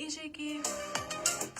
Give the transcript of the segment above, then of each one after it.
AJK,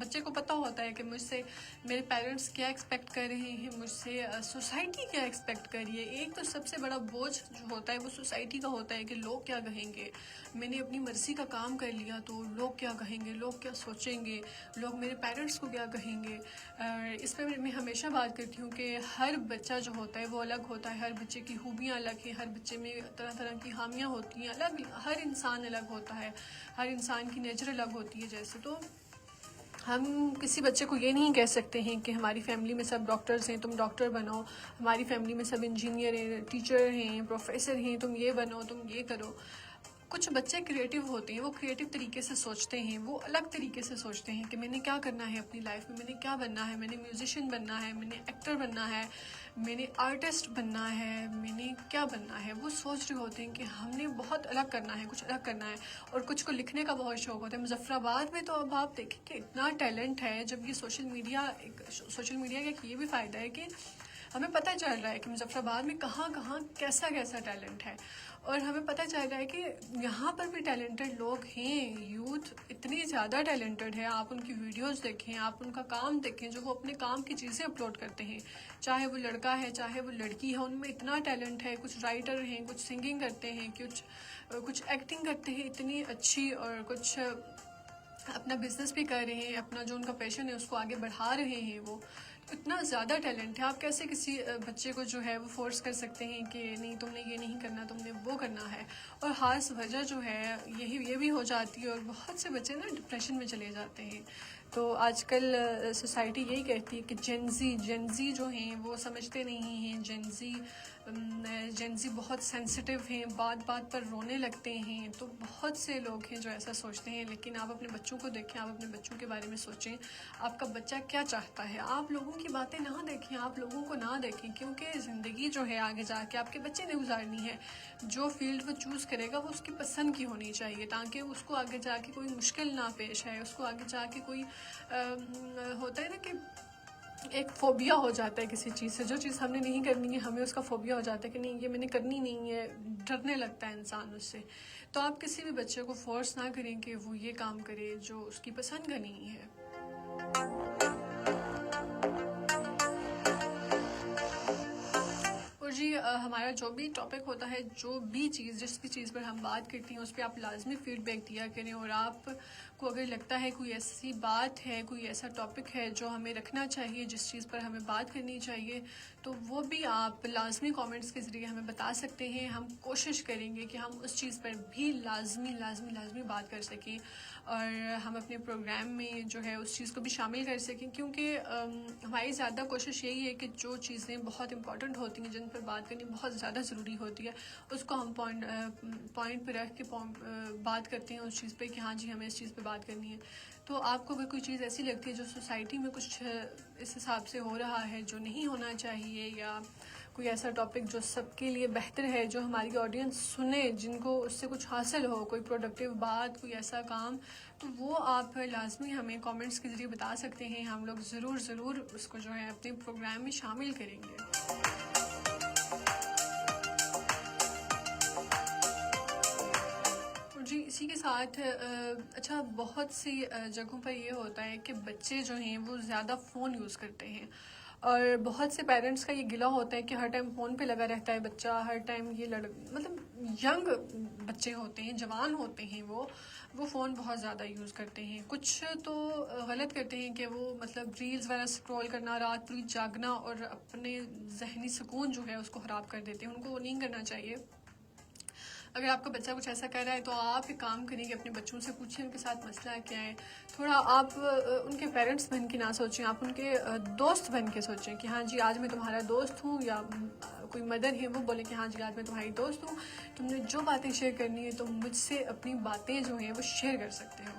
بچے کو پتہ ہوتا ہے کہ مجھ سے میرے پیرنٹس کیا ایکسپیکٹ کر رہے ہیں، مجھ سے سوسائٹی کیا ایکسپیکٹ کر رہی ہے. ایک تو سب سے بڑا بوجھ جو ہوتا ہے وہ سوسائٹی کا ہوتا ہے کہ لوگ کیا کہیں گے. میں نے اپنی مرضی کا کام کر لیا تو لوگ کیا کہیں گے، لوگ کیا سوچیں گے، لوگ میرے پیرنٹس کو کیا کہیں گے. اس پہ میں ہمیشہ بات کرتی ہوں کہ ہر بچہ جو ہوتا ہے وہ الگ ہوتا ہے، ہر بچے کی خوبیاں الگ ہیں، ہر بچے میں طرح طرح کی خامیاں ہوتی ہیں، الگ ہر انسان الگ ہوتا ہے، ہر انسان کی نیچر الگ ہوتی ہے. جیسے تو ہم کسی بچے کو یہ نہیں کہہ سکتے ہیں کہ ہماری فیملی میں سب ڈاکٹرز ہیں تم ڈاکٹر بنو، ہماری فیملی میں سب انجینئر ہیں، ٹیچر ہیں، پروفیسر ہیں، تم یہ بنو، تم یہ کرو. کچھ بچے کریٹیو ہوتے ہیں، وہ کریٹیو طریقے سے سوچتے ہیں، وہ الگ طریقے سے سوچتے ہیں کہ میں نے کیا کرنا ہے اپنی لائف میں، میں نے کیا بننا ہے، میں نے میوزیشین بننا ہے، میں نے ایکٹر بننا ہے، میں نے آرٹسٹ بننا ہے، میں نے کیا بننا ہے. وہ سوچ رہے ہوتے ہیں کہ ہم نے بہت الگ کرنا ہے، کچھ الگ کرنا ہے. اور کچھ کو لکھنے کا بہت شوق ہوتا ہے. مظفر آباد میں تو اب آپ دیکھیں کہ اتنا ٹیلنٹ ہے. جب یہ سوشل میڈیا کا ایک یہ بھی فائدہ ہے کہ ہمیں پتہ چل رہا ہے کہ مظفر آباد میں کہاں کہاں کیسا کیسا ٹیلنٹ ہے، اور ہمیں پتہ چل رہا ہے کہ یہاں پر بھی ٹیلنٹڈ لوگ ہیں. یوتھ اتنی زیادہ ٹیلنٹڈ ہے، آپ ان کی ویڈیوز دیکھیں، آپ ان کا کام دیکھیں، جو وہ اپنے کام کی چیزیں اپلوڈ کرتے ہیں، چاہے وہ لڑکا ہے چاہے وہ لڑکی ہے، ان میں اتنا ٹیلنٹ ہے. کچھ رائٹر ہیں، کچھ سنگنگ کرتے ہیں، کچھ ایکٹنگ کرتے ہیں اتنی اچھی، اور کچھ اپنا بزنس بھی کر رہے ہیں، اپنا جو ان کا پیشن ہے اس کو آگے بڑھا رہے ہیں. وہ اتنا زیادہ ٹیلنٹ ہے. آپ کیسے کسی بچے کو جو ہے وہ فورس کر سکتے ہیں کہ نہیں تم نے یہ نہیں کرنا، تم نے وہ کرنا ہے. اور خاص وجہ جو ہے یہ بھی ہو جاتی ہے، اور بہت سے بچے نا ڈپریشن میں چلے جاتے ہیں. تو آج کل سوسائٹی یہی کہتی ہے کہ جنزی جو ہیں وہ سمجھتے نہیں ہیں. جنزی بہت سینسٹیو ہیں، بات بات پر رونے لگتے ہیں. تو بہت سے لوگ ہیں جو ایسا سوچتے ہیں. لیکن آپ اپنے بچوں کو دیکھیں، آپ اپنے بچوں کے بارے میں سوچیں، آپ کا بچہ کیا چاہتا ہے. آپ لوگوں کی باتیں نہ دیکھیں، آپ لوگوں کو نہ دیکھیں، کیونکہ زندگی جو ہے آگے جا کے آپ کے بچے نے گزارنی ہے. جو فیلڈ وہ چوز کرے گا وہ اس کی پسند کی ہونی چاہیے، تاکہ اس کو آگے جا کے کوئی مشکل نہ پیش آئے. اس کو آگے جا کے کوئی ہوتا ہے نا کہ ایک فوبیا ہو جاتا ہے کسی چیز سے. جو چیز ہم نے نہیں کرنی ہے ہمیں اس کا فوبیا ہو جاتا ہے کہ نہیں یہ میں نے کرنی نہیں ہے، ڈرنے لگتا ہے انسان اس سے. تو آپ کسی بھی بچے کو فورس نہ کریں کہ وہ یہ کام کرے جو اس کی پسند کا نہیں ہے. اور جی ہمارا جو بھی ٹاپک ہوتا ہے، جو بھی جس بھی چیز پر ہم بات کرتی ہیں اس پہ آپ لازمی فیڈ بیک دیا کریں. اور آپ کو اگر لگتا ہے کوئی ایسی بات ہے، کوئی ایسا ٹاپک ہے جو ہمیں رکھنا چاہیے، جس چیز پر ہمیں بات کرنی چاہیے، تو وہ بھی آپ لازمی کامنٹس کے ذریعے ہمیں بتا سکتے ہیں. ہم کوشش کریں گے کہ ہم اس چیز پر بھی لازمی بات کر سکیں، اور ہم اپنے پروگرام میں جو ہے اس چیز کو بھی شامل کر سکیں. کیونکہ ہماری زیادہ کوشش یہی ہے کہ جو چیزیں بہت امپورٹنٹ ہوتی ہیں، جن پر بات کرنی بہت زیادہ ضروری ہوتی ہے، اس کو ہم پوائنٹ پہ رکھ کے بات کرتے ہیں اس چیز پہ کہ ہاں جی ہمیں اس چیز پہ بات کرنی ہے. تو آپ کو اگر کوئی چیز ایسی لگتی ہے جو سوسائٹی میں کچھ اس حساب سے ہو رہا ہے جو نہیں ہونا چاہیے، یا کوئی ایسا ٹاپک جو سب کے لیے بہتر ہے، جو ہماری آڈینس سنے، جن کو اس سے کچھ حاصل ہو، کوئی پروڈکٹیو بات، کوئی ایسا کام، تو وہ آپ لازمی ہمیں کامنٹس کے ذریعے بتا سکتے ہیں. ہم لوگ ضرور اس کو جو ہے اپنے پروگرام میں شامل کریں گے. جی اسی کے ساتھ اچھا بہت سی جگہوں پر یہ ہوتا ہے کہ بچے جو ہیں وہ زیادہ فون یوز کرتے ہیں، اور بہت سے پیرنٹس کا یہ گلہ ہوتا ہے کہ ہر ٹائم فون پہ لگا رہتا ہے بچہ. ہر ٹائم یہ مطلب ینگ بچے ہوتے ہیں، جوان ہوتے ہیں، وہ فون بہت زیادہ یوز کرتے ہیں. کچھ تو غلط کرتے ہیں کہ وہ مطلب ریلز وغیرہ اسکرول کرنا، رات پوری جاگنا، اور اپنے ذہنی سکون جو ہے اس کو خراب کر دیتے ہیں. ان کو وہ نہیں کرنا چاہیے. اگر آپ کا بچہ کچھ ایسا کر رہا ہے تو آپ ایک کام کریں کہ اپنے بچوں سے پوچھیں ان کے ساتھ مسئلہ کیا ہے. تھوڑا آپ ان کے پیرنٹس بن کے نہ سوچیں، آپ ان کے دوست بن کے سوچیں کہ ہاں جی آج میں تمہارا دوست ہوں. یا کوئی مدر ہے وہ بولے کہ ہاں جی آج میں تمہاری دوست ہوں، تم نے جو باتیں شیئر کرنی ہے تم مجھ سے اپنی باتیں جو ہیں وہ شیئر کر سکتے ہو.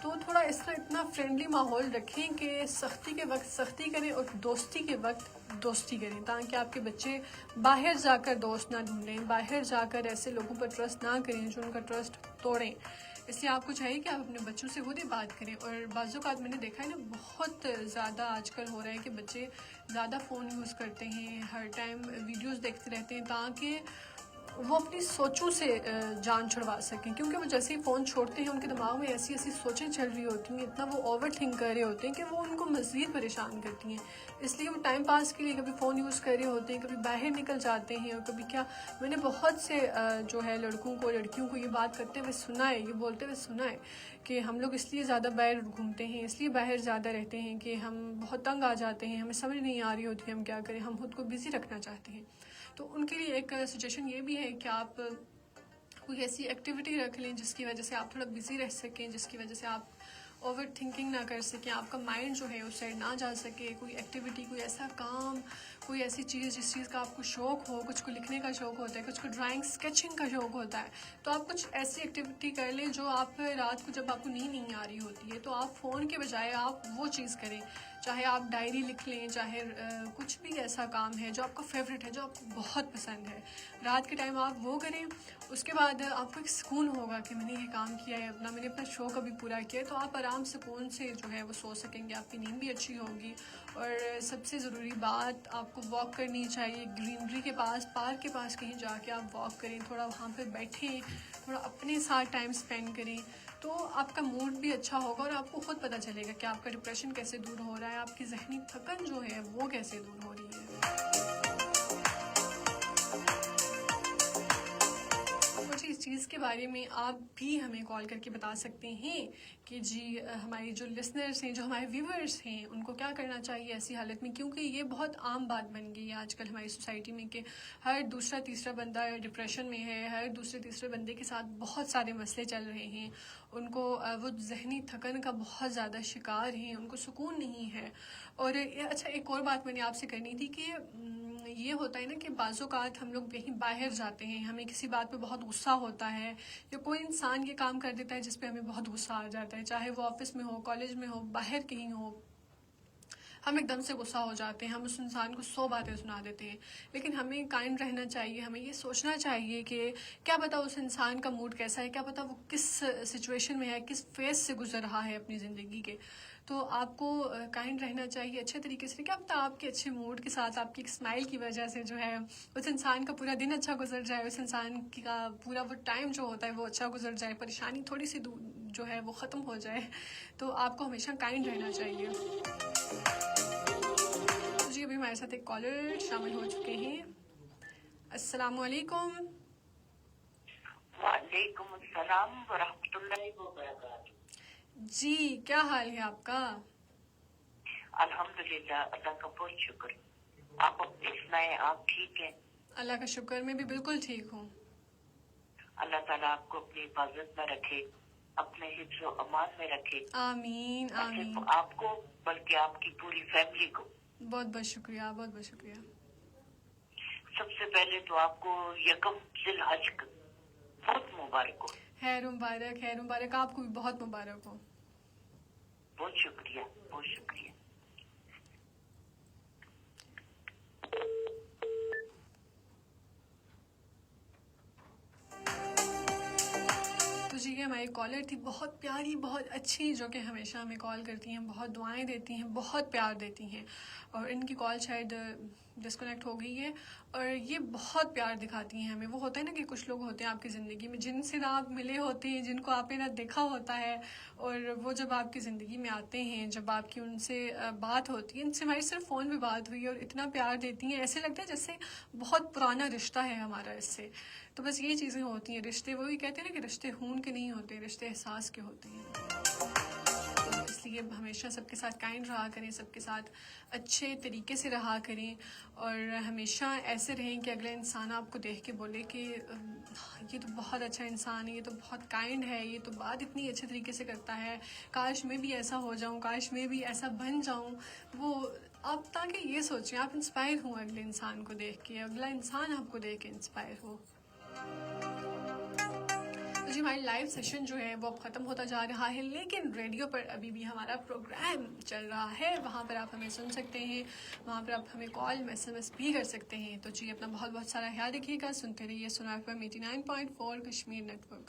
تو تھوڑا اس طرح اتنا فرینڈلی ماحول رکھیں کہ سختی کے وقت سختی کریں اور دوستی کے وقت دوستی کریں، تاکہ آپ کے بچے باہر جا کر دوست نہ ڈھونڈیں، باہر جا کر ایسے لوگوں پر ٹرسٹ نہ کریں جو ان کا ٹرسٹ توڑیں. اس لیے آپ کو چاہیے کہ آپ اپنے بچوں سے خود ہی بات کریں. اور بعض اوقات میں نے دیکھا ہے نا بہت زیادہ آج کل ہو رہا ہے کہ بچے زیادہ فون یوز کرتے ہیں، ہر ٹائم ویڈیوز دیکھتے رہتے ہیں، تاکہ وہ اپنی سوچوں سے جان چھڑوا سکیں، کیونکہ وہ جیسے ہی فون چھوڑتے ہیں ان کے دماغ میں ایسی ایسی سوچیں چل رہی ہوتی ہیں، اتنا وہ اوور تھنک کر رہے ہوتے ہیں کہ وہ ان کو مزید پریشان کرتی ہیں. اس لیے وہ ٹائم پاس کے لیے کبھی فون یوز کر رہے ہوتے ہیں، کبھی باہر نکل جاتے ہیں، اور کبھی کیا. میں نے بہت سے جو ہے لڑکوں کو لڑکیوں کو یہ بات کرتے ہوئے سنا ہے، یہ بولتے ہوئے سنا ہے کہ ہم لوگ اس لیے زیادہ باہر گھومتے ہیں، اس لیے باہر زیادہ رہتے ہیں کہ ہم بہت تنگ آ جاتے ہیں، ہمیں سمجھ نہیں آ رہی ہوتی ہم کیا کریں، ہم خود کو بزی رکھنا چاہتے ہیں. تو ان کے لیے ایک سجیشن یہ بھی ہے کہ آپ کوئی ایسی ایکٹیویٹی رکھ لیں جس کی وجہ سے آپ تھوڑا بزی رہ سکیں، جس کی وجہ سے آپ اوور تھنکنگ نہ کر سکیں، آپ کا مائنڈ جو ہے اس سائڈ نہ جا سکے. کوئی ایکٹیویٹی، کوئی ایسا کام، کوئی ایسی چیز جس چیز کا آپ کو شوق ہو. کچھ کو لکھنے کا شوق ہوتا ہے، کچھ کو ڈرائنگ اسکیچنگ کا شوق ہوتا ہے، تو آپ کچھ ایسی ایکٹیویٹی کر لیں جو آپ رات کو جب آپ کو نیند نہیں آ رہی ہوتی ہے تو آپ فون کے بجائے آپ وہ چیز کریں. چاہے آپ ڈائری لکھ لیں، چاہے کچھ بھی ایسا کام ہے جو آپ کا فیوریٹ ہے، جو آپ کو بہت پسند ہے، رات کے ٹائم آپ وہ کریں. اس کے بعد آپ کو ایک سکون ہوگا کہ میں نے یہ کام کیا ہے اپنا، میں نے اپنا شوق ابھی پورا کیا ہے، تو آپ آرام سکون سے جو ہے وہ سو سکیں گے، آپ کی نیند بھی اچھی ہوگی. اور سب سے ضروری بات، آپ کو واک کرنی چاہیے، گرینری کے پاس، پارک کے پاس کہیں جا کے آپ واک کریں، تھوڑا وہاں پہ بیٹھیں، تھوڑا اپنے ساتھ ٹائم اسپینڈ کریں، تو آپ کا موڈ بھی اچھا ہوگا اور آپ کو خود پتہ چلے گا کہ آپ کا ڈپریشن کیسے دور ہو رہا ہے، آپ کی ذہنی تھکن جو ہے وہ کیسے دور ہو رہی ہے. مجھے اس چیز کے بارے میں آپ بھی ہمیں کال کر کے بتا سکتے ہیں کہ جی ہمارے جو لسنرز ہیں، جو ہمارے ویورز ہیں، ان کو کیا کرنا چاہیے ایسی حالت میں، کیونکہ یہ بہت عام بات بن گئی ہے آج کل ہماری سوسائٹی میں کہ ہر دوسرا تیسرا بندہ ڈپریشن میں ہے، ہر دوسرے تیسرے بندے کے ساتھ بہت سارے مسئلے چل رہے ہیں، ان کو وہ ذہنی تھکن کا بہت زیادہ شکار ہیں، ان کو سکون نہیں ہے. اور اچھا، ایک اور بات میں نے آپ سے کرنی تھی کہ یہ ہوتا ہے نا کہ بعض اوقات ہم لوگ کہیں باہر جاتے ہیں، ہمیں کسی بات پہ بہت غصہ ہوتا ہے، یا کوئی انسان یہ کام کر دیتا ہے جس پہ ہمیں بہت غصہ آ جاتا ہے، چاہے وہ آفس میں ہو، کالج میں ہو، باہر کہیں ہو، ہم ایک دم سے غصہ ہو جاتے ہیں، ہم اس انسان کو 100 باتیں سنا دیتے ہیں. لیکن ہمیں کائنڈ رہنا چاہیے، ہمیں یہ سوچنا چاہیے کہ کیا پتہ اس انسان کا موڈ کیسا ہے، کیا پتہ وہ کس سچویشن میں ہے، کس فیز سے گزر رہا ہے اپنی زندگی کے. تو آپ کو کائنڈ رہنا چاہیے اچھے طریقے سے. کیا پتہ آپ کے اچھے موڈ کے ساتھ، آپ کی ایک اسمائل کی وجہ سے جو ہے اس انسان کا پورا دن اچھا گزر جائے، اس انسان کا پورا وہ ٹائم جو ہوتا ہے وہ اچھا گزر جائے، پریشانی تھوڑی سی جو ہے وہ ختم ہو جائے. تو آپ کو ہمیشہ کائنڈ رہنا چاہیے. جی ابھی ہمارے ساتھ ایک کالر شامل ہو چکے ہیں. السلام علیکم. وعلیکم السلام ورحمۃ اللہ وبرکاتہ. جی کیا حال ہے آپ کا؟ الحمدللہ، اللہ کا بہت شکر. آپ اپنی سنائیں، آپ ٹھیک ہیں؟ اللہ کا شکر، میں بھی بالکل ٹھیک ہوں. اللہ تعالیٰ آپ کو اپنی حفاظت میں رکھے، اپنے حفظ و امان میں رکھے. آمین نہ آمین. صرف آپ کو بلکہ آپ کی پوری فیملی کو. بہت بہت شکریہ، بہت بہت شکریہ. سب سے پہلے تو آپ کو یکم ذی الحج بہت مبارک ہو. خیر مبارک، خیر مبارک، آپ کو بھی بہت مبارک ہو. بہت شکریہ، بہت شکریہ. تو جی یہ ہماری کالر تھی، بہت پیاری، بہت اچھی، جو کہ ہمیشہ ہمیں کال کرتی ہیں، بہت دعائیں دیتی ہیں، بہت پیار دیتی ہیں. اور ان کی کال شاید ڈسکنیکٹ ہو گئی ہے. اور یہ بہت پیار دکھاتی ہیں ہمیں. وہ ہوتا ہے نا کہ کچھ لوگ ہوتے ہیں آپ کی زندگی میں جن سے نہ آپ ملے ہوتے ہیں، جن کو آپ نے نہ دیکھا ہوتا ہے، اور وہ جب آپ کی زندگی میں آتے ہیں، جب آپ کی ان سے بات ہوتی ہے، ان سے ہماری صرف فون پہ بات ہوئی اور اتنا پیار دیتی ہیں، ایسے لگتا ہے جیسے بہت پرانا رشتہ ہے ہمارا اس سے. تو بس یہ چیزیں ہوتی ہیں. رشتے وہی کہتے ہیں نا کہ رشتے خون کے نہیں ہوتے، رشتے احساس کے ہوتے ہیں. تو اس لیے ہمیشہ سب کے ساتھ کائنڈ رہا کریں، سب کے ساتھ اچھے طریقے سے رہا کریں، اور ہمیشہ ایسے رہیں کہ اگلا انسان آپ کو دیکھ کے بولے کہ یہ تو بہت اچھا انسان ہے، یہ تو بہت کائنڈ ہے، یہ تو بات اتنی اچھے طریقے سے کرتا ہے، کاش میں بھی ایسا ہو جاؤں، کاش میں بھی ایسا بن جاؤں. وہ آپ تاکہ یہ سوچیں، آپ انسپائر ہوں اگلے انسان کو دیکھ کے، اگلا انسان آپ کو دیکھ کے انسپائر ہو. جی ہماری لائیو سیشن جو ہے وہ اب ختم ہوتا جا رہا ہے، لیکن ریڈیو پر ابھی بھی ہمارا پروگرام چل رہا ہے. وہاں پر آپ ہمیں سن سکتے ہیں، وہاں پر آپ ہمیں کال SMS بھی کر سکتے ہیں. تو جی اپنا بہت بہت سارا خیال رکھیے گا. سنتے رہیے سنا FM 89.4 کشمیر نیٹ ورک.